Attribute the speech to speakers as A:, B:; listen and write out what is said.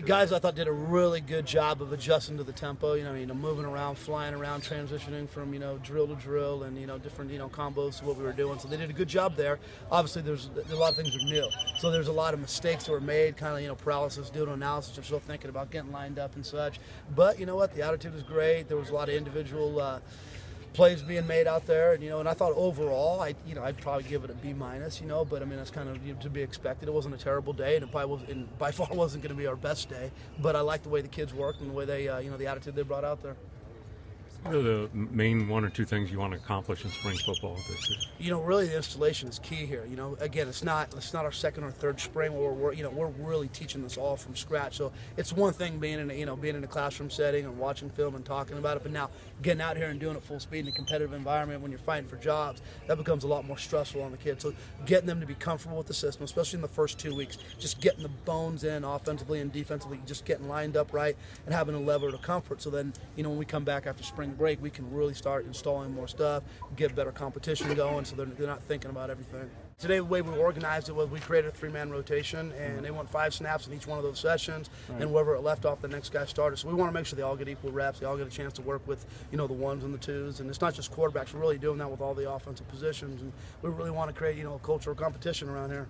A: Guys, I thought did a really good job of adjusting to the tempo. Moving around, flying around, transitioning from drill to drill, and different combos to what we were doing. So they did a good job there. Obviously, there's a lot of things are new. So there's a lot of mistakes that were made, kind of paralysis due to analysis. You're still thinking about getting lined up and such. But you know what? The attitude was great. There was a lot of individual plays being made out there, and I thought overall, I'd probably give it a B minus, but I mean that's kind of to be expected. It wasn't a terrible day, and it probably was, and by far wasn't going to be our best day. But I liked the way the kids worked and the way they, the attitude they brought out there.
B: What are the main one or two things you want to accomplish in spring football this year?
A: Really the installation is key here. Again, it's not our second or third spring where we're really teaching this all from scratch. So it's one thing being in a classroom setting and watching film and talking about it, but now getting out here and doing it full speed in a competitive environment when you're fighting for jobs, that becomes a lot more stressful on the kids. So getting them to be comfortable with the system, especially in the first 2 weeks, just getting the bones in offensively and defensively, just getting lined up right and having a level of comfort. So then, when we come back after spring break, we can really start installing more stuff, get better competition going, so they're not thinking about everything. Today, the way we organized it was we created a 3-man rotation, and they went 5 snaps in each one of those sessions, and wherever it left off, the next guy started. So we want to make sure they all get equal reps, they all get a chance to work with, the ones and the twos, and it's not just quarterbacks. We're really doing that with all the offensive positions, and we really want to create, a culture of competition around here.